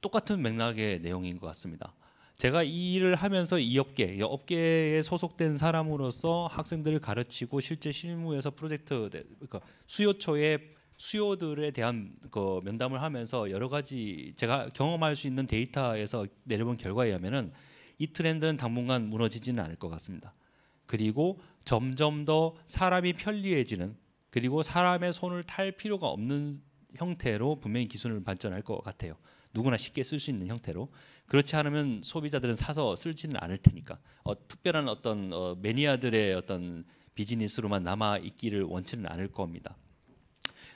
똑같은 맥락의 내용인 것 같습니다. 제가 이 일을 하면서 이 업계에 소속된 사람으로서 학생들을 가르치고 실제 실무에서 프로젝트 그러니까 수요들에 대한 그 면담을 하면서 여러 가지 제가 경험할 수 있는 데이터에서 내려본 결과에 의하면은 이 트렌드는 당분간 무너지지는 않을 것 같습니다. 그리고 점점 더 사람이 편리해지는 그리고 사람의 손을 탈 필요가 없는 형태로 분명히 기술을 발전할 것 같아요. 누구나 쉽게 쓸 수 있는 형태로. 그렇지 않으면 소비자들은 사서 쓰지는 않을 테니까. 특별한 어떤 매니아들의 어떤 비즈니스로만 남아 있기를 원치는 않을 겁니다.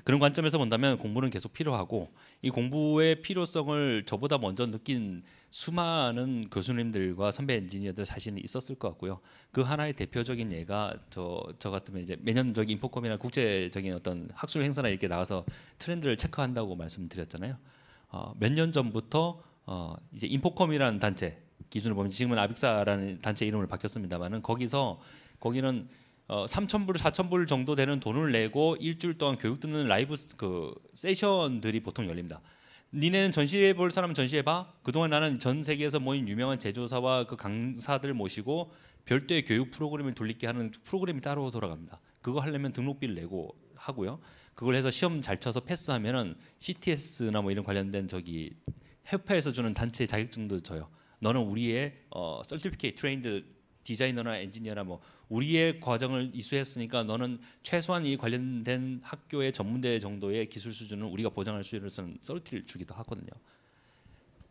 그런 관점에서 본다면 공부는 계속 필요하고, 이 공부의 필요성을 저보다 먼저 느낀 수많은 교수님들과 선배 엔지니어들 사실은 있었을 것 같고요. 그 하나의 대표적인 예가 저 같으면 이제 매년 저기 인포컴이나 국제적인 어떤 학술 행사나 이렇게 나가서 트렌드를 체크한다고 말씀드렸잖아요. 몇 년 전부터 이제 인포컴이라는 단체, 기준을 보면 지금은 아빅사라는 단체 이름을 바뀌었습니다만은 거기는 3,000불, 4,000불 정도 되는 돈을 내고 일주일 동안 교육 듣는 라이브 그 세션들이 보통 열립니다. 니네는 전시회 볼 사람은 전시회 봐. 그동안 나는 전 세계에서 모인 유명한 제조사와 그 강사들 모시고 별도의 교육 프로그램을 돌리게 하는 프로그램이 따로 돌아갑니다. 그거 하려면 등록비를 내고 하고요. 그걸 해서 시험 잘 쳐서 패스하면은 CTS나 뭐 이런 관련된 저기 협회에서 주는 단체 자격증도 줘요. 너는 우리의 서티피케이트 트레인드 디자이너나 엔지니어나 뭐 우리의 과정을 이수했으니까 너는 최소한 이 관련된 학교의 전문대 정도의 기술 수준을 우리가 보장할 수 있는 서티를 주기도 하거든요.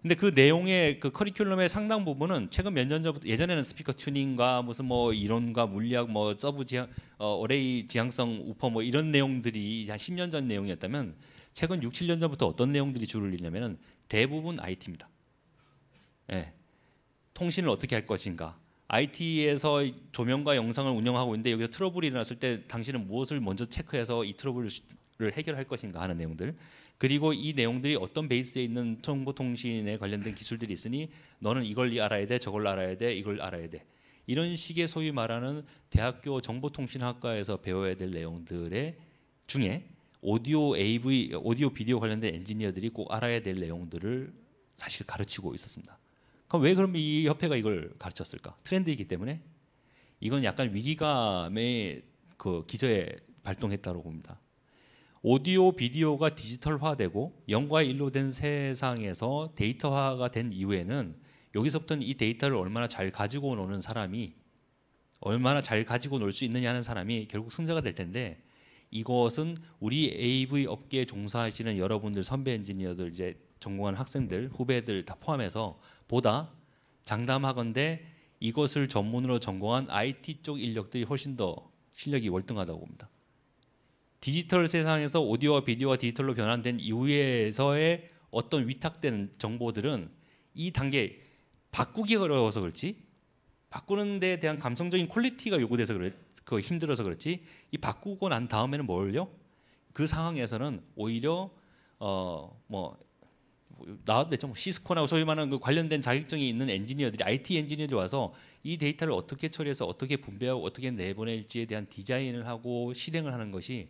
근데 그 내용의 그 커리큘럼의 상당 부분은 최근 몇 년 전부터, 예전에는 스피커 튜닝과 무슨 뭐 이론과 물리학 뭐 서브 지향 어레이 지향성 우퍼 뭐 이런 내용들이 한 10년 전 내용이었다면 최근 6, 7년 전부터 어떤 내용들이 줄을 이루냐면은 대부분 IT입니다. 예. 통신을 어떻게 할 것인가. IT에서 조명과 영상을 운영하고 있는데 여기서 트러블이 일어났을 때 당신은 무엇을 먼저 체크해서 이 트러블을 해결할 것인가 하는 내용들, 그리고 이 내용들이 어떤 베이스에 있는 정보통신에 관련된 기술들이 있으니 너는 이걸 알아야 돼, 저걸 알아야 돼, 이걸 알아야 돼. 이런 식의 소위 말하는 대학교 정보통신학과에서 배워야 될 내용들의 중에 오디오, AV, 오디오 비디오 관련된 엔지니어들이 꼭 알아야 될 내용들을 사실 가르치고 있었습니다. 그럼 이 협회가 이걸 가르쳤을까? 트렌드이기 때문에. 이건 약간 위기감의 그 기저에 발동했다고 봅니다. 오디오 비디오가 디지털화되고 영과 일로 된 세상에서 데이터화가 된 이후에는 여기서부터는 이 데이터를 얼마나 잘 가지고 노는 사람이, 얼마나 잘 가지고 놀 수 있느냐 하는 사람이 결국 승자가 될 텐데, 이것은 우리 AV 업계에 종사하시는 여러분들 선배 엔지니어들, 이제 전공한 학생들, 후배들 다 포함해서 보다 장담하건대 이것을 전문으로 전공한 IT 쪽 인력들이 훨씬 더 실력이 월등하다고 봅니다. 디지털 세상에서 오디오와 비디오가 디지털로 변환된 이후에서의 어떤 위탁된 정보들은 이 단계 바꾸기 어려워서 그렇지, 바꾸는 데에 대한 감성적인 퀄리티가 요구돼서 힘들어서 그렇지, 이 바꾸고 난 다음에는 뭘요? 그 상황에서는 오히려 나왔댔죠. 시스코나 소위 말하는 그 관련된 자격증이 있는 엔지니어들이, IT 엔지니어들이 와서 이 데이터를 어떻게 처리해서 어떻게 분배하고 어떻게 내보낼지에 대한 디자인을 하고 실행을 하는 것이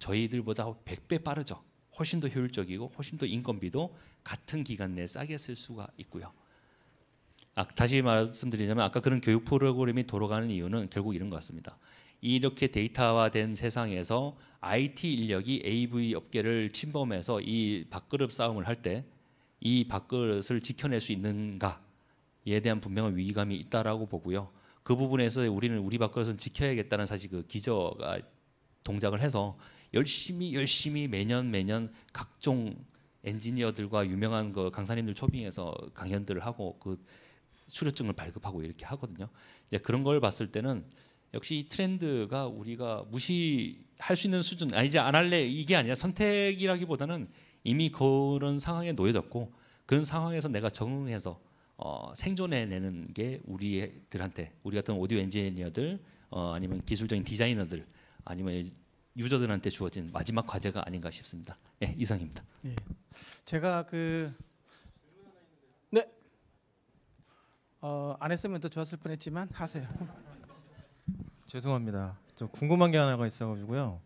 저희들보다 100배 빠르죠. 훨씬 더 효율적이고 훨씬 더 인건비도 같은 기간 내에 싸게 쓸 수가 있고요. 다시 말씀드리자면 아까 그런 교육 프로그램이 돌아가는 이유는 결국 이런 것 같습니다. 이렇게 데이터화된 세상에서 IT 인력이 AV 업계를 침범해서 이 밥그릇 싸움을 할 때 이 밥그릇을 지켜낼 수 있는가에 대한 분명한 위기감이 있다라고 보고요. 그 부분에서 우리는 우리 밥그릇은 지켜야겠다는 사실 그 기저가 동작을 해서 열심히 매년 각종 엔지니어들과 유명한 그 강사님들 초빙해서 강연들을 하고 그 수료증을 발급하고 이렇게 하거든요. 이제 그런 걸 봤을 때는 역시 이 트렌드가 우리가 무시할 수 있는 수준, 이제 안 할래 이게 아니라 선택이라기보다는 이미 그런 상황에 놓여졌고, 그런 상황에서 내가 적응해서 생존해내는 게 우리들한테, 우리 같은 오디오 엔지니어들, 아니면 기술적인 디자이너들, 아니면 유저들한테 주어진 마지막 과제가 아닌가 싶습니다. 네, 이상입니다. 예. 제가 네, 안 했으면 더 좋았을 뻔했지만 하세요. 죄송합니다. 저 궁금한 게 하나가 있어가지고요.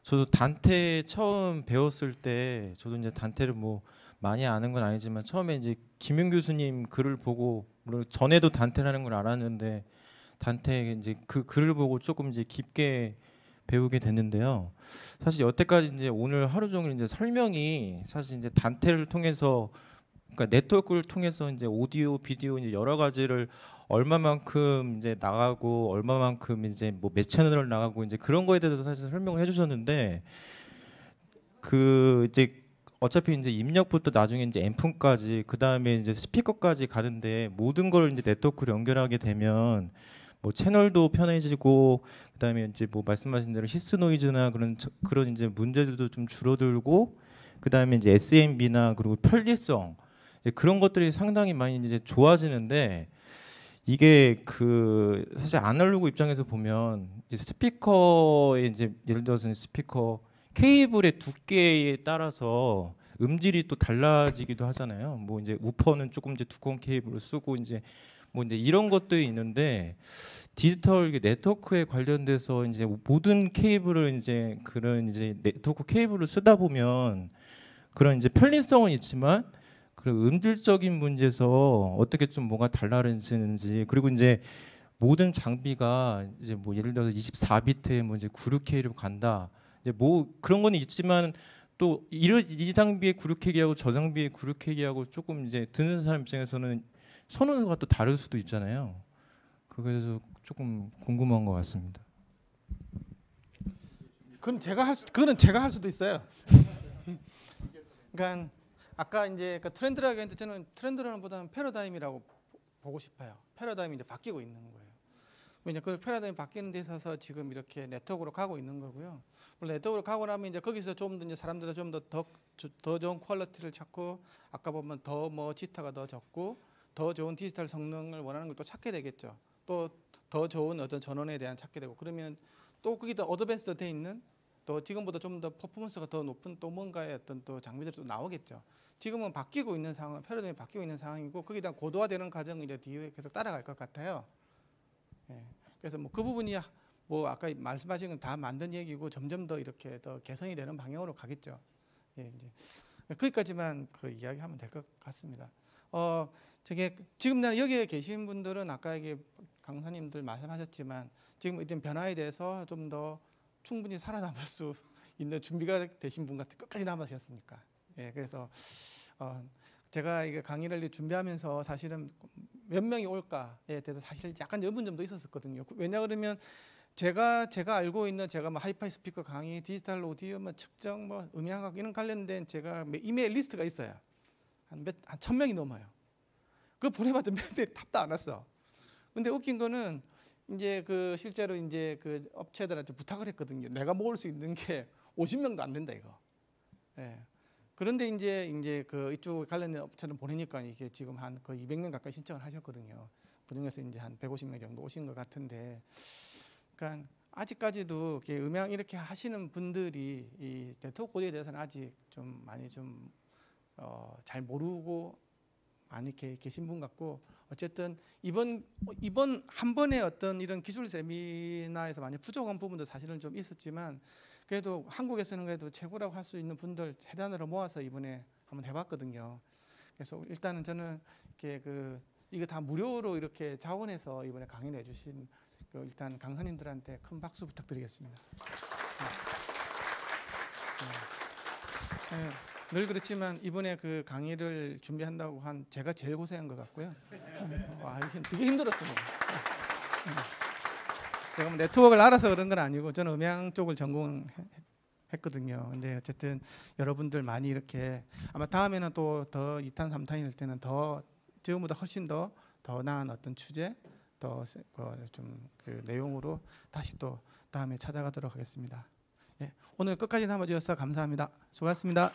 저도 단테 처음 배웠을 때, 저도 이제 단테를 뭐 많이 아는 건 아니지만 처음에 이제 김윤 교수님 글을 보고, 물론 전에도 단테라는 걸 알았는데 단테 이제 그 글을 보고 조금 이제 깊게 배우게 됐는데요. 사실 여태까지 이제 오늘 하루 종일 이제 설명이 사실 이제 단테를 통해서, 그러니까 네트워크를 통해서 이제 오디오, 비디오 이제 여러 가지를 얼마만큼 이제 나가고 얼마만큼 이제 뭐 몇 채널을 나가고 이제 그런 거에 대해서 사실 설명을 해주셨는데, 그 이제 어차피 이제 입력부터 나중에 이제 앰프까지 그 다음에 이제 스피커까지 가는데 모든 걸 이제 네트워크로 연결하게 되면 뭐 채널도 편해지고 그 다음에 이제 뭐 말씀하신 대로 히스 노이즈나 그런 이제 문제들도 좀 줄어들고 그 다음에 이제 SMB나 그리고 편리성 이제 그런 것들이 상당히 많이 이제 좋아지는데 이게 그 사실 아날로그 입장에서 보면 이제 스피커에 이제 예를 들어서 스피커 케이블의 두께에 따라서 음질이 또 달라지기도 하잖아요. 뭐 이제 우퍼는 조금 이제 두꺼운 케이블을 쓰고 이제 뭐 이제 이런 것들이 있는데 디지털 네트워크에 관련돼서 이제 모든 케이블을 이제 그런 이제 네트워크 케이블을 쓰다 보면 그런 이제 편리성은 있지만 그런 음질적인 문제에서 어떻게 좀 뭐가 달라지는지 그리고 이제 모든 장비가 이제 뭐 예를 들어서 24비트에 뭐 이제 96K로 간다. 이제 뭐 그런 거는 있지만 또 이 장비의 96K하고 저 장비의 96K하고 조금 이제 듣는 사람 입장에서는 선호도가 또 다를 수도 있잖아요. 그래서 조금 궁금한 것 같습니다. 그거는 제가 할 수도 있어요. 그러니까 아까 이제 그 트렌드라고 했는데 저는 트렌드라는보다는 패러다임이라고 보고 싶어요. 패러다임이 이제 바뀌고 있는 거예요. 왜냐 그 패러다임이 바뀌는 데 있어서 지금 이렇게 네트워크로 가고 있는 거고요. 물론 네트워크로 가고 나면 이제 거기서 좀 더 이제 사람들은 좀 더 좋은 퀄리티를 찾고 아까 보면 더 뭐 지타가 더 적고 더 좋은 디지털 성능을 원하는 걸 또 찾게 되겠죠. 또 더 좋은 어떤 전원에 대한 찾게 되고 그러면 또 거기다 어드밴스드 돼 있는 또 지금보다 좀 더 퍼포먼스가 더 높은 또 뭔가의 어떤 또 장비들이 또 나오겠죠. 지금은 바뀌고 있는 상황, 패러다임이 바뀌고 있는 상황이고 거기에 대한 고도화되는 과정이 이제 뒤에 계속 따라갈 것 같아요. 예. 그래서 뭐 그 부분이 뭐 아까 말씀하신 건 다 만든 얘기고 점점 더 이렇게 더 개선이 되는 방향으로 가겠죠. 예, 이제 거기까지만 그 이야기하면 될 것 같습니다. 저게 지금 여기에 계신 분들은 아까 이게 강사님들 말씀하셨지만 지금 이런 변화에 대해서 좀 더 충분히 살아남을 수 있는 준비가 되신 분 같아 끝까지 남으셨으니까. 예, 그래서 제가 이게 강의를 준비하면서 사실은 몇 명이 올까에 대해서 사실 약간 의문점도 있었거든요. 왜냐 그러면 제가 알고 있는 제가 뭐 하이파이 스피커 강의, 디지털 오디오, 뭐 측정, 뭐 음향학 이런 관련된 제가 이메일 리스트가 있어요. 한 1000명이 넘어요. 그거 보내봤자 몇 명 답도 안 왔어. 근데 웃긴 거는 이제 그 실제로 이제 그 업체들한테 부탁을 했거든요. 내가 모을 수 있는 게 50명도 안 된다 이거. 예. 그런데 이제 그 이쪽 관련된 업체를 보내니까 이게 지금 한 거의 200명 가까이 신청을 하셨거든요. 그 중에서 이제 한 150명 정도 오신 것 같은데, 그러니까 아직까지도 이렇게 음향 이렇게 하시는 분들이 이 네트워크 코드에 대해서는 아직 좀 많이 좀 잘 모르고 많이 이렇게 계신 분 같고, 어쨌든 이번 한 번의 어떤 이런 기술 세미나에서 많이 부족한 부분도 사실은 좀 있었지만, 그래도 한국에서는 그래도 최고라고 할 수 있는 분들 세단으로 모아서 이번에 한번 해봤거든요. 그래서 일단은 저는 이렇게 이거 다 무료로 이렇게 자원해서 이번에 강의를 해주신 일단 강사님들한테 큰 박수 부탁드리겠습니다. 늘 그렇지만 이번에 그 강의를 준비한다고 한 제가 제일 고생한 것 같고요. 이게 되게 힘들었습니다. 제가 뭐 네트워크를 알아서 그런 건 아니고 저는 음향 쪽을 전공했거든요. 근데 어쨌든 여러분들 많이 이렇게 아마 다음에는 또 더 2탄 3탄이 될 때는 더 지금보다 훨씬 더 나은 어떤 주제 더 좀 그 내용으로 다시 또 다음에 찾아가도록 하겠습니다. 예, 오늘 끝까지 남아주셔서 감사합니다. 수고하셨습니다.